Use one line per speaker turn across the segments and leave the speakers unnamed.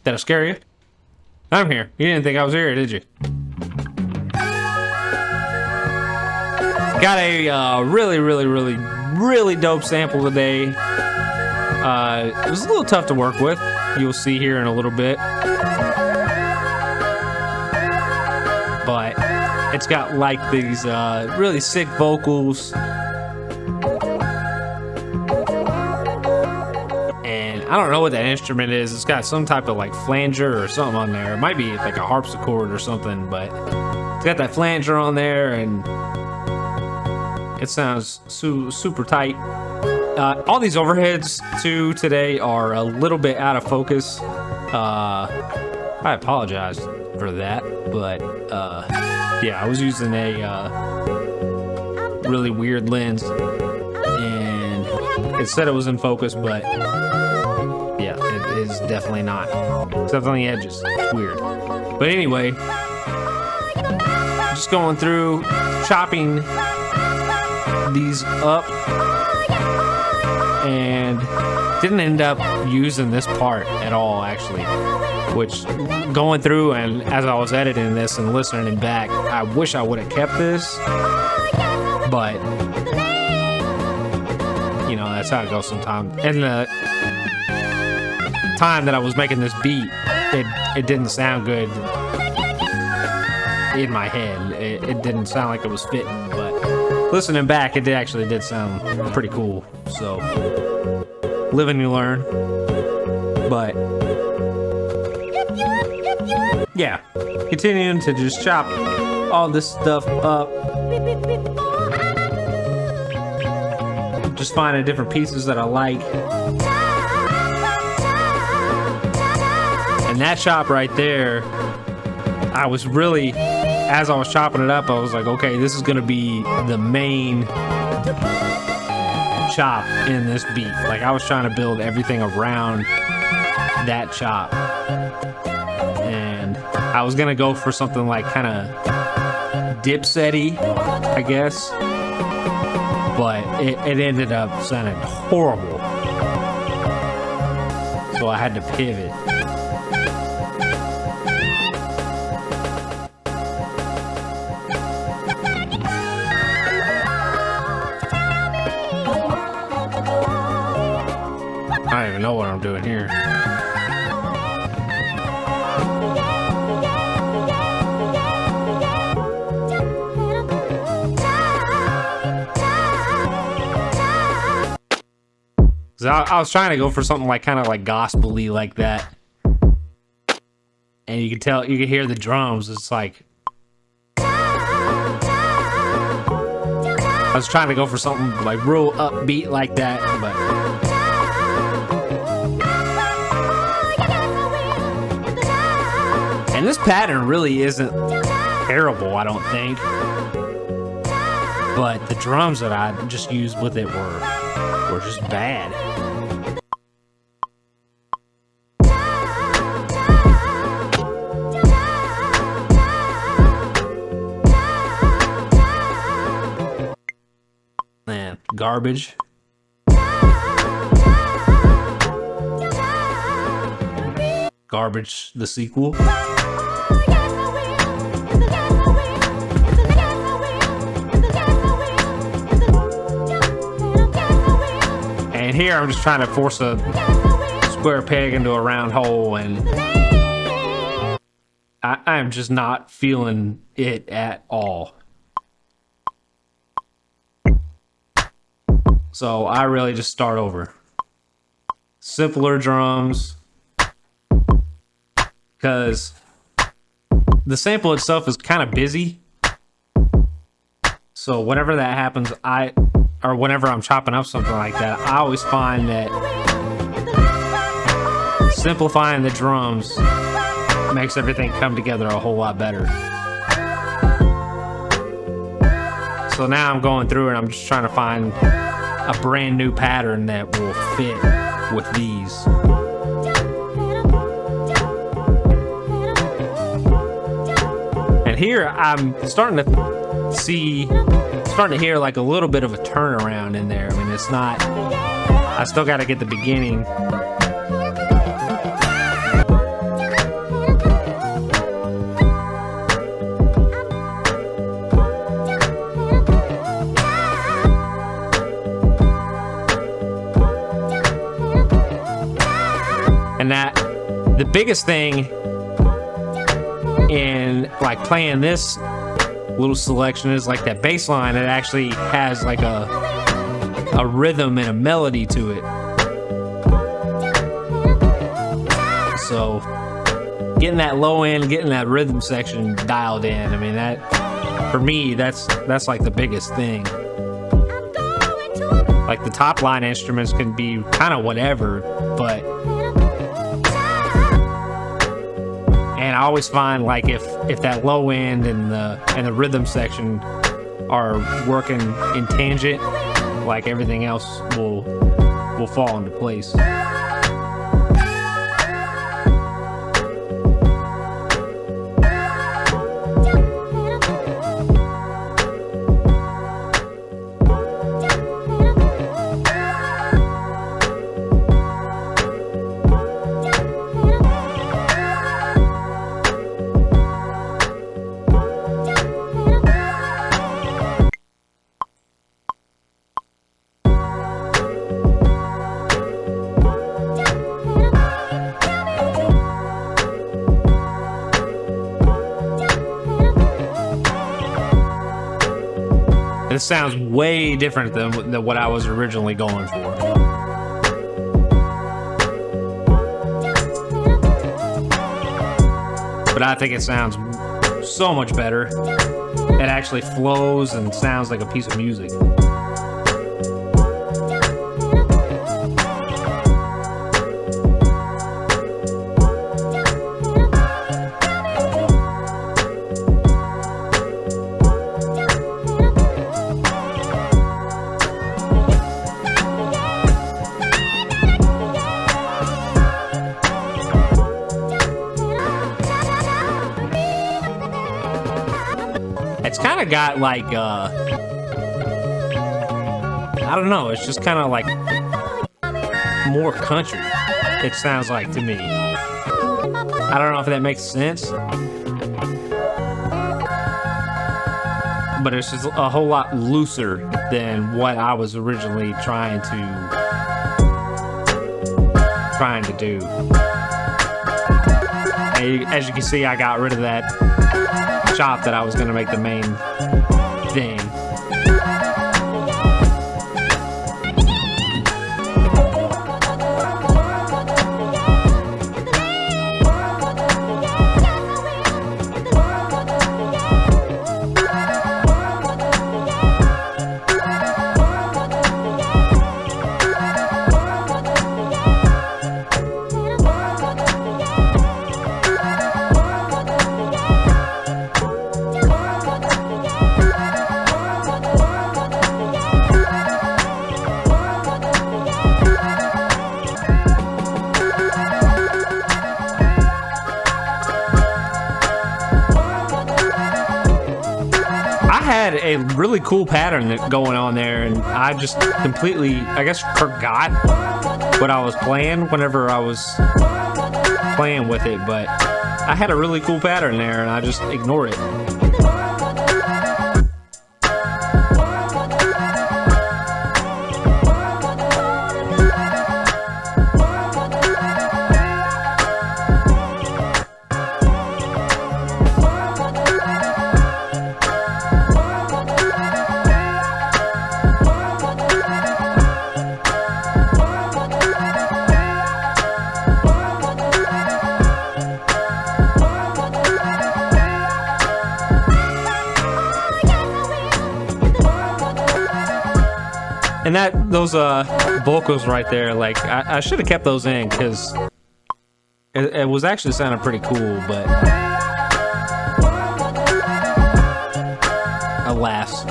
Did I scare you? I'm here. You didn't think I was here, did you? Got a really dope sample today. It was a little tough to work with. You'll see here in a little bit. But it's got like these really sick vocals. And I don't know what that instrument is. It's got some type of like flanger or something on there. It might be like a harpsichord or something, but it's got that flanger on there and it sounds super tight. All these overheads too today are a little bit out of focus. I apologize for that, but yeah, I was using a really weird lens and it said it was in focus, but yeah, it is definitely not. Except on the edges. It's weird. But anyway, just going through, chopping these up, and didn't end up using this part at all, actually. Which, going through and as I was editing this and listening back, I wish I would have kept this, but you know, that's how it goes sometimes. And the time that I was making this beat, it didn't sound good in my head. It didn't sound like it was fitting, but listening back, it actually did sound pretty cool. So, live and you learn. But yeah, continuing to just chop all this stuff up. Just finding different pieces that I like. And that chop right there, I was really, as I was chopping it up, I was like, okay, this is gonna be the main chop in this beat. Like, I was trying to build everything around that chop. And I was gonna go for something like kind of Dipset-y, I guess. But it ended up sounding horrible. So I had to pivot. I don't even know what I'm doing here. I was trying to go for something like kind of like gospel-y like that. And you can tell, you can hear the drums. It's like, I was trying to go for something like real upbeat like that, but and this pattern really isn't terrible, I don't think. But the drums that I just used with it were just bad. Man, garbage. Garbage, the sequel. And here I'm just trying to force a square peg into a round hole, and I'm just not feeling it at all. So I really just start over. Simpler drums, because the sample itself is kind of busy. So whenever that happens, or whenever I'm chopping up something like that, I always find that simplifying the drums makes everything come together a whole lot better. So now I'm going through and I'm just trying to find a brand new pattern that will fit with these. And here I'm starting to hear like a little bit of a turnaround in there. I mean, it's not, I still got to get the beginning. the biggest thing in like playing this little selection is like that bass line. It actually has like a rhythm and a melody to it. So getting that low end, getting that rhythm section dialed in, I mean, that for me, that's like the biggest thing. Like the top line instruments can be kind of whatever, but and I always find like if that low end and the rhythm section are working in tangent, like everything else will fall into place. This sounds way different than what I was originally going for. But I think it sounds so much better. It actually flows and sounds like a piece of music. It's kind of got like, I don't know, it's just kind of like more country, it sounds like to me. I don't know if that makes sense, but it's just a whole lot looser than what I was originally trying to do. And as you can see, I got rid of that chop that I was going to make the main thing. Had a really cool pattern going on there, and I just completely, I guess, forgot what I was playing whenever I was playing with it, but I had a really cool pattern there and I just ignored it. And those vocals right there, like I should have kept those in because it was actually sounding pretty cool, but alas.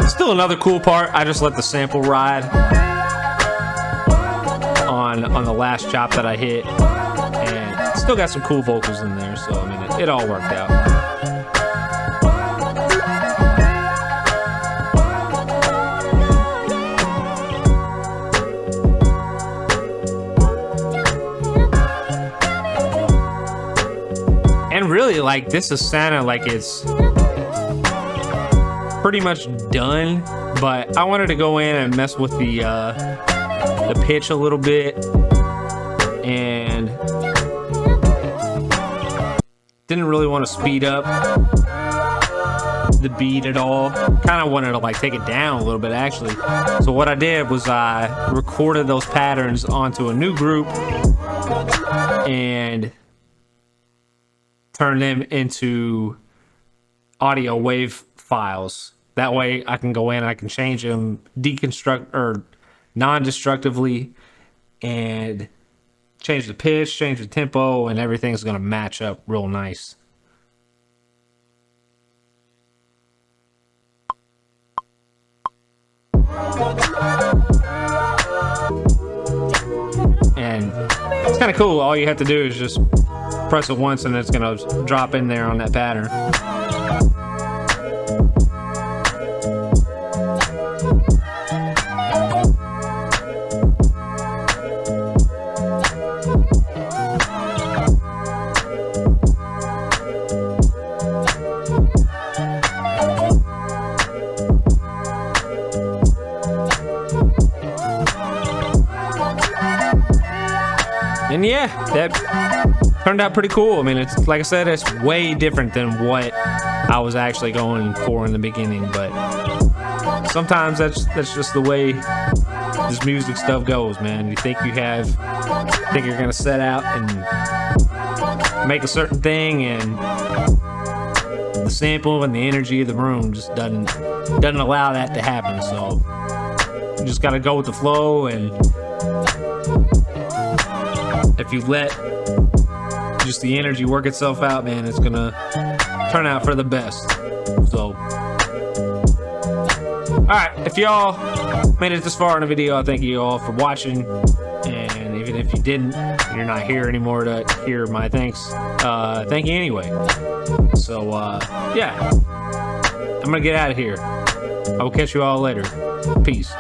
Still another cool part, I just let the sample ride on the last chop that I hit. Still got some cool vocals in there, so I mean, it all worked out. And really, like, this is sounding like it's pretty much done, but I wanted to go in and mess with the pitch a little bit, and didn't really want to speed up the beat at all. Kind of wanted to like take it down a little bit actually. So what I did was I recorded those patterns onto a new group and turned them into audio wave files. That way I can go in and I can change them deconstruct or non-destructively and change the pitch, change the tempo, and everything's gonna match up real nice. And it's kind of cool. All you have to do is just press it once and it's gonna drop in there on that pattern. And yeah, that turned out pretty cool. I mean, it's like I said, it's way different than what I was actually going for in the beginning, but sometimes that's just the way this music stuff goes, man. You think you're gonna set out and make a certain thing, and the sample and the energy of the room just doesn't allow that to happen. So you just gotta go with the flow, and if you let just the energy work itself out, man, it's gonna turn out for the best. So, alright, if y'all made it this far in the video, I thank you all for watching. And even if you didn't, you're not here anymore to hear my thanks, thank you anyway. So, yeah, I'm gonna get out of here. I will catch you all later. Peace.